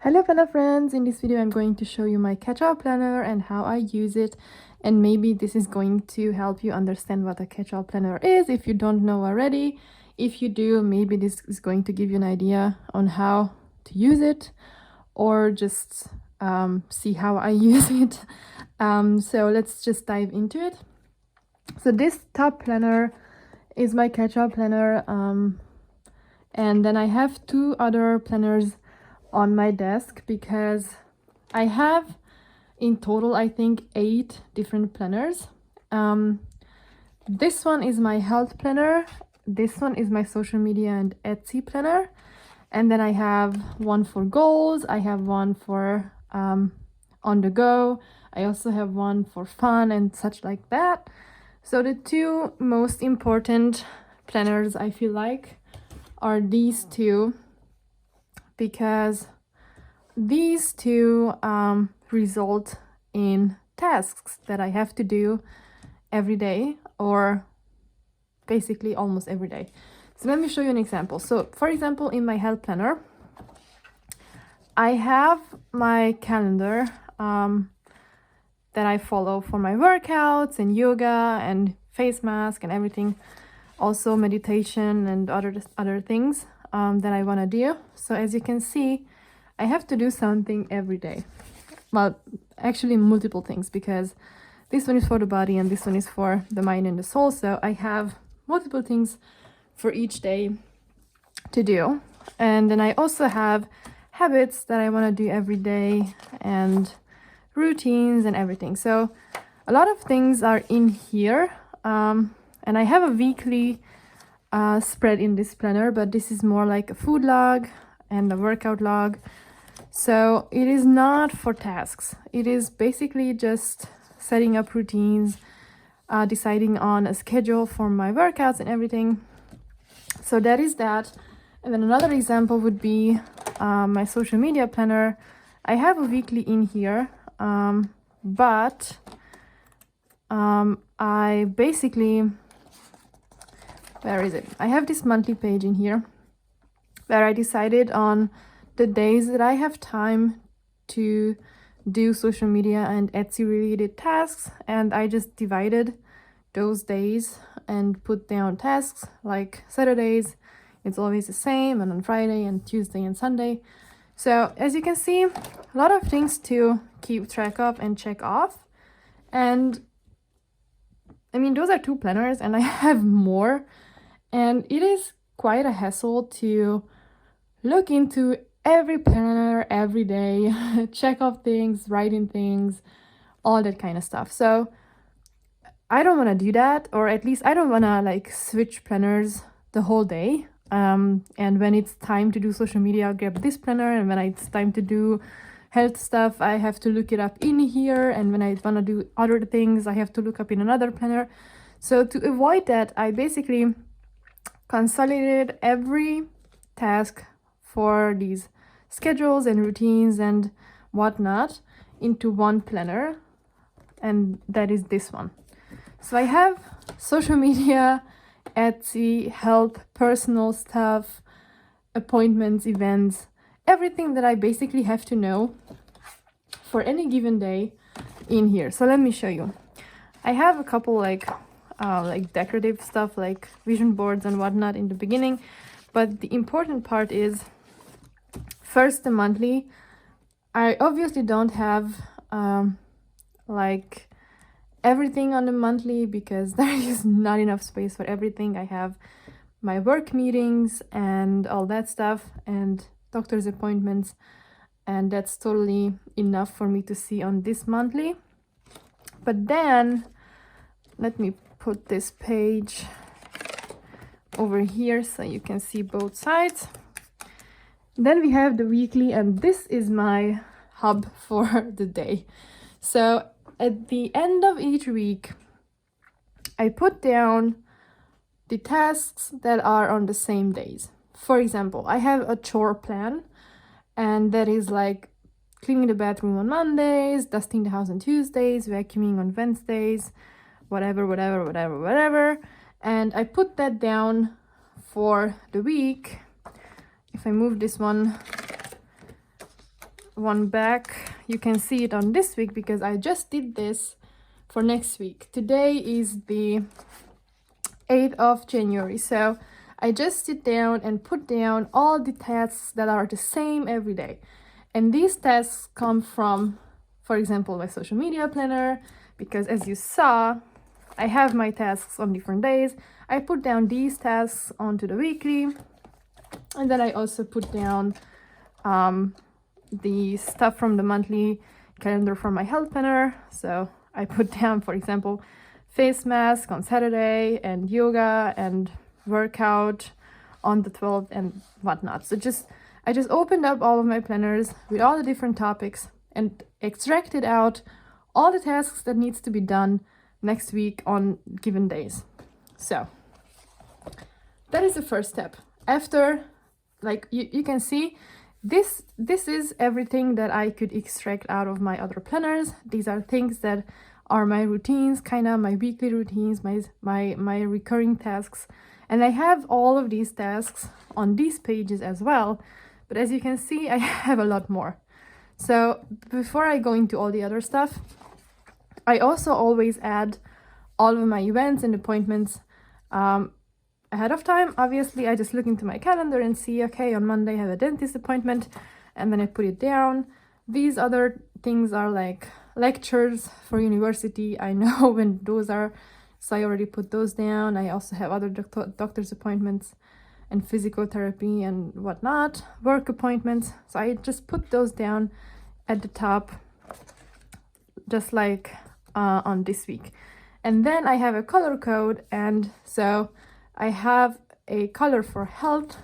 Hello fellow friends, in this video I'm going to show you my catch-all planner and how I use it, and maybe this is going to help you understand what a catch-all planner is if you don't know already. If you do, maybe this is going to give you an idea on how to use it, or just see how I use it. So let's just dive into it. So this top planner is my catch-all planner, and then I have two other planners on my desk because I have in total I think 8 different planners. This one is my health planner, this one is my social media and Etsy planner, and then I have one for goals, I have one for on the go, I also have one for fun and such like that. So the two most important planners I feel like are these two, because these two result in tasks that I have to do every day, or basically almost every day. So let me show you an example. So for example, in my health planner, I have my calendar that I follow for my workouts and yoga and face mask and everything, also meditation and other things that I want to do. So as you can see, I have to do something every day. Well, actually multiple things, because this one is for the body and this one is for the mind and the soul. So I have multiple things for each day to do. And then I also have habits that I want to do every day and routines and everything. So a lot of things are in here. And I have a weekly spread in this planner, but this is more like a food log and a workout log. So it is not for tasks. It is basically just setting up routines, deciding on a schedule for my workouts and everything. So that is that. And then another example would be my social media planner. I have a weekly in here, but I basically, where is it? I have this monthly page in here where I decided on the days that I have time to do social media and Etsy related tasks, and I just divided those days and put down tasks. Like Saturdays, it's always the same, and on Friday and Tuesday and Sunday. So as you can see, a lot of things to keep track of and check off. And I mean, those are two planners and I have more, and it is quite a hassle to look into every planner every day, check off things, write in things, all that kind of stuff. So I don't want to do that, or at least I don't want to like switch planners the whole day. And when it's time to do social media, I'll grab this planner, and when it's time to do health stuff, I have to look it up in here, and when I want to do other things, I have to look up in another planner. So to avoid that, I basically consolidated every task for these schedules and routines and whatnot into one planner, and that is this one. So I have social media, Etsy, health, personal stuff, appointments, events, everything that I basically have to know for any given day in here. So let me show you. I have a couple like decorative stuff like vision boards and whatnot in the beginning, but the important part is first the monthly. I obviously don't have like everything on the monthly because there is not enough space for everything. I have my work meetings and all that stuff and doctor's appointments, and that's totally enough for me to see on this monthly. But then let me put this page over here so you can see both sides. Then we have the weekly, and this is my hub for the day. So at the end of each week, I put down the tasks that are on the same days. For example, I have a chore plan, and that is like cleaning the bathroom on Mondays, dusting the house on Tuesdays, vacuuming on Wednesdays, whatever. And I put that down for the week. If I move this one one back, you can see it on this week because I just did this for next week. Today is the 8th of January, so I just sit down and put down all the tasks that are the same every day. And these tasks come from, for example, my social media planner, because as you saw, I have my tasks on different days. I put down these tasks onto the weekly, and then I also put down the stuff from the monthly calendar from my health planner. So I put down, for example, face mask on Saturday and yoga and workout on the 12th and whatnot. So I just opened up all of my planners with all the different topics and extracted out all the tasks that needs to be done next week on given days. So that is the first step. After, like you can see, this is everything that I could extract out of my other planners. These are things that are my routines, kind of my weekly routines, my recurring tasks. And I have all of these tasks on these pages as well. But as you can see, I have a lot more. So before I go into all the other stuff, I also always add all of my events and appointments ahead of time. Obviously, I just look into my calendar and see, okay, on Monday I have a dentist appointment, and then I put it down. These other things are like lectures for university. I know when those are, so I already put those down. I also have other doctor's appointments and physical therapy and whatnot, work appointments. So I just put those down at the top, just like on this week. And then I have a color code, and so I have a color for health,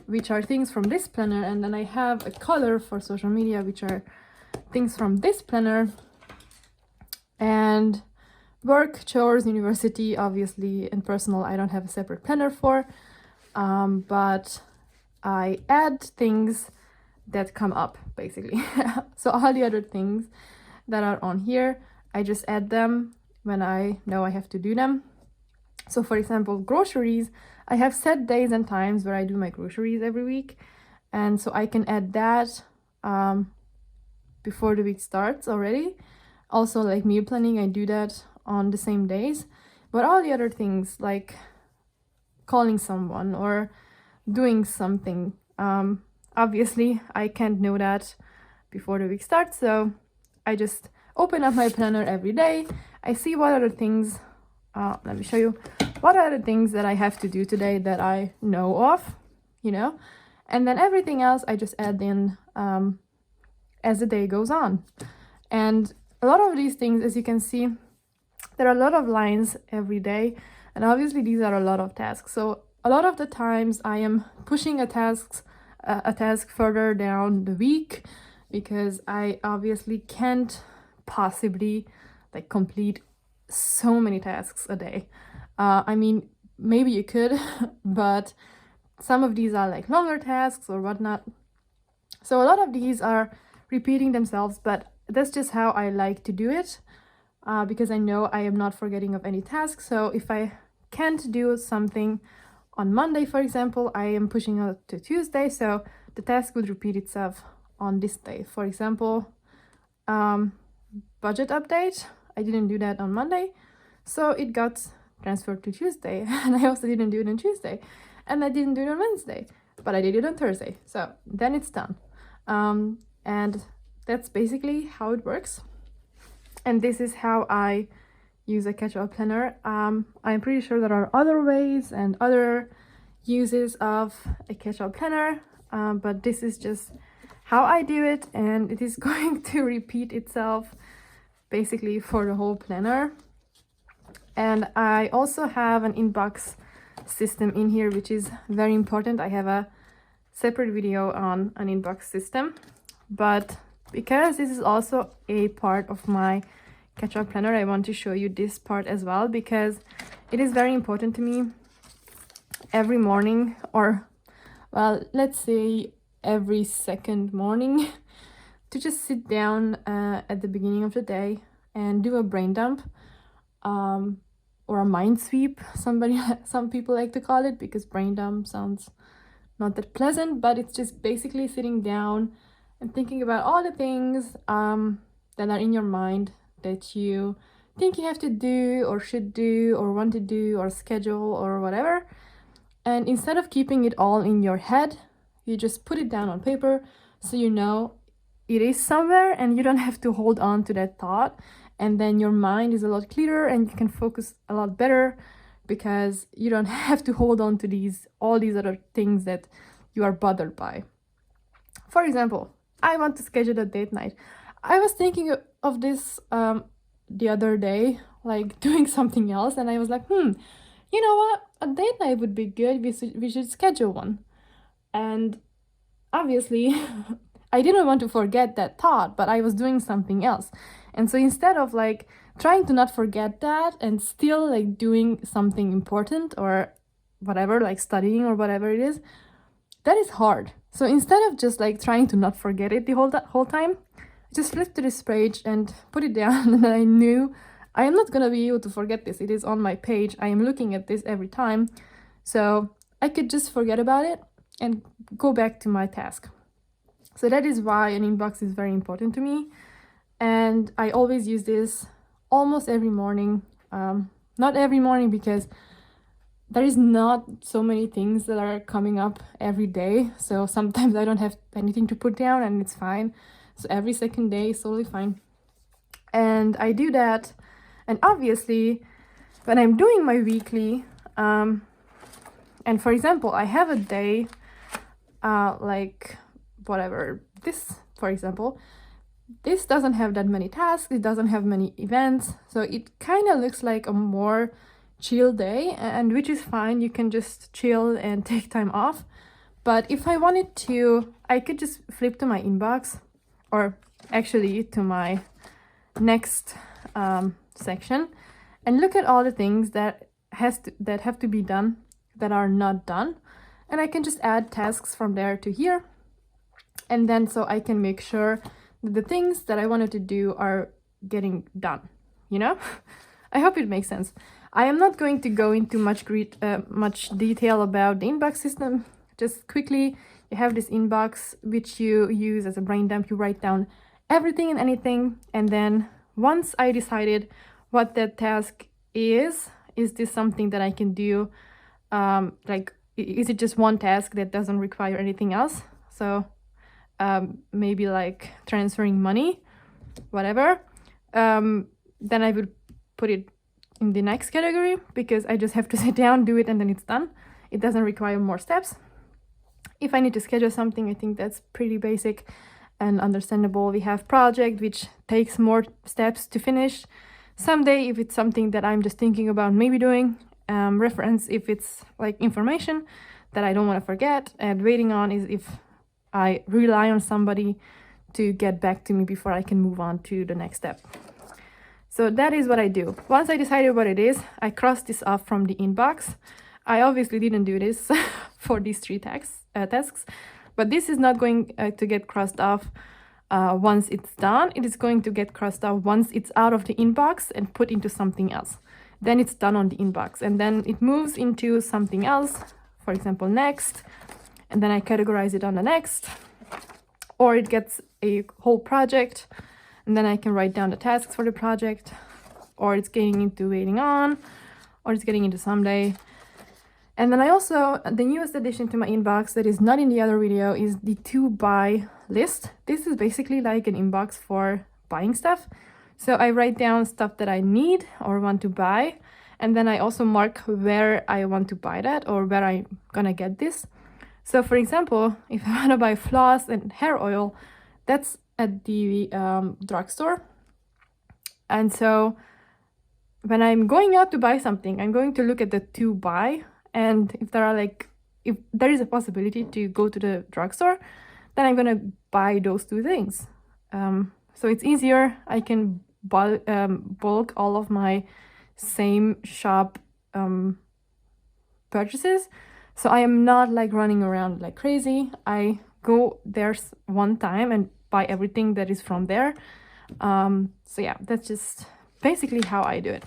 which are things from this planner, and then I have a color for social media, which are things from this planner, and work, chores, university, obviously, and personal I don't have a separate planner for, but I add things that come up, basically. So all the other things that are on here, I just add them when I know I have to do them. So for example, groceries, I have set days and times where I do my groceries every week, and so I can add that before the week starts already. Also, like meal planning, I do that on the same days. But all the other things, like calling someone or doing something, obviously I can't know that before the week starts, so I just open up my planner every day. I see what are the things, let me show you, what are the things that I have to do today that I know of, and then everything else I just add in as the day goes on. And a lot of these things, as you can see, there are a lot of lines every day, and obviously these are a lot of tasks. So a lot of the times I am pushing a task further down the week, because I obviously can't possibly like complete so many tasks a day. I mean, maybe you could, but some of these are like longer tasks or whatnot. So a lot of these are repeating themselves, but that's just how I like to do it, because I know I am not forgetting of any task. So if I can't do something on Monday, for example, I am pushing out to Tuesday, so the task would repeat itself on this day. For example, budget update, I didn't do that on Monday, so it got transferred to Tuesday. And I also didn't do it on Tuesday, and I didn't do it on Wednesday, but I did it on Thursday, so then it's done. And that's basically how it works. And this is how I use a catch-all planner. I'm pretty sure there are other ways and other uses of a catch-all planner, but this is just how I do it, and it is going to repeat itself basically for the whole planner. And I also have an inbox system in here, which is very important. I have a separate video on an inbox system, but because this is also a part of my catch-all planner, I want to show you this part as well, because it is very important to me every morning, or well, let's say every second morning, to just sit down at the beginning of the day and do a brain dump, or a mind sweep, some people like to call it, because brain dump sounds not that pleasant, but it's just basically sitting down and thinking about all the things that are in your mind that you think you have to do or should do or want to do or schedule or whatever. And instead of keeping it all in your head, you just put it down on paper so you know it is somewhere and you don't have to hold on to that thought. And then your mind is a lot clearer and you can focus a lot better because you don't have to hold on to all these other things that you are bothered by. For example, I want to schedule a date night. I was thinking of this the other day, like doing something else, and I was like, you know what? A date night would be good. We should schedule one. And obviously, I didn't want to forget that thought, but I was doing something else. And so instead of like trying to not forget that and still like doing something important or whatever, like studying or whatever it is, that is hard. So instead of just like trying to not forget it the whole time, I just flipped to this page and put it down, and then I knew I am not gonna be able to forget this. It is on my page. I am looking at this every time. So I could just forget about it and go back to my task. So that is why an inbox is very important to me. And I always use this almost every morning. Not every morning because there is not so many things that are coming up every day. So sometimes I don't have anything to put down and it's fine. So every second day is totally fine. And I do that. And obviously, when I'm doing my weekly, and for example, I have a day, like whatever, this, for example, this doesn't have that many tasks, it doesn't have many events, so it kind of looks like a more chill day, and which is fine. You can just chill and take time off. But if I wanted to, I could just flip to my inbox, or actually to my next section, and look at all the things that have to be done that are not done, and I can just add tasks from there to here, and then so I can make sure that the things that I wanted to do are getting done, you know. I hope it makes sense. I am not going to go into much detail about the inbox system. Just quickly, you have this inbox which you use as a brain dump. You write down everything and anything, and then once I decided what that task is this something that I can do, like is it just one task that doesn't require anything else? So maybe like transferring money, whatever, then I would put it in the next category because I just have to sit down, do it, and then it's done. It doesn't require more steps. If I need to schedule something, I think that's pretty basic and understandable. We have project, which takes more steps to finish. Someday, if it's something that I'm just thinking about maybe doing, reference if it's like information that I don't want to forget, and waiting on is if I rely on somebody to get back to me before I can move on to the next step. So that is what I do. Once I decided what it is, I cross this off from the inbox. I obviously didn't do this for these 3 tasks, but this is not going to get crossed off once it's done. It is going to get crossed off once it's out of the inbox and put into something else. Then it's done on the inbox, and then it moves into something else, for example, next, and then I categorize it on the next, or it gets a whole project, and then I can write down the tasks for the project, or it's getting into waiting on, or it's getting into someday. And then I also, the newest addition to my inbox that is not in the other video is the to buy list. This is basically like an inbox for buying stuff. So I write down stuff that I need or want to buy, and then I also mark where I want to buy that or where I'm gonna get this. So for example, if I want to buy floss and hair oil, that's at the drugstore. And so when I'm going out to buy something, I'm going to look at the to buy, and if there is a possibility to go to the drugstore, then I'm gonna buy those 2 things. So it's easier. I can bulk all of my same shop purchases. So I am not like running around like crazy. I go there one time and buy everything that is from there. So yeah, that's just basically how I do it.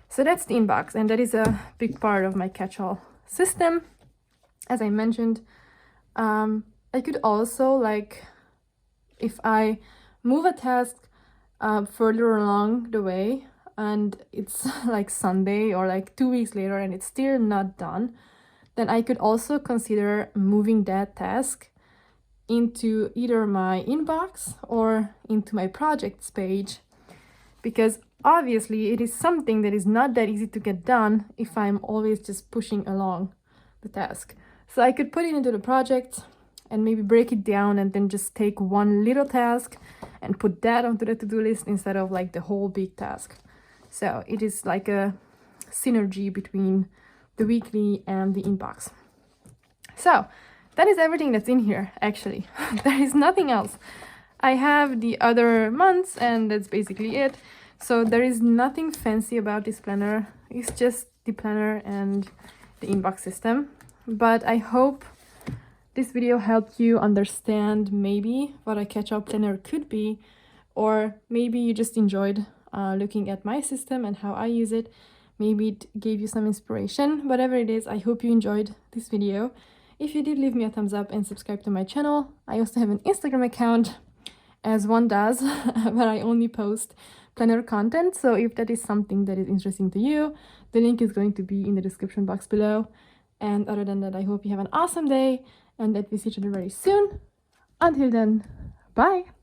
So that's the inbox, and that is a big part of my catch-all system. As I mentioned, I could also like if I move a task further along the way and it's like Sunday or like 2 weeks later and it's still not done, then I could also consider moving that task into either my inbox or into my projects page, because obviously it is something that is not that easy to get done if I'm always just pushing along the task. So I could put it into the project and maybe break it down and then just take one little task and put that onto the to-do list instead of like the whole big task. So it is like a synergy between the weekly and the inbox. So that is everything that's in here, actually. There is nothing else. I have the other months and that's basically it. So there is nothing fancy about this planner. It's just the planner and the inbox system. But I hope this video helped you understand maybe what a catch-all planner could be, or maybe you just enjoyed looking at my system and how I use it. Maybe it gave you some inspiration. Whatever it is, I hope you enjoyed this video. If you did, leave me a thumbs up and subscribe to my channel. I also have an Instagram account, as one does, where I only post planner content. So if that is something that is interesting to you, the link is going to be in the description box below. And other than that, I hope you have an awesome day and that we see each other very soon. Until then, bye!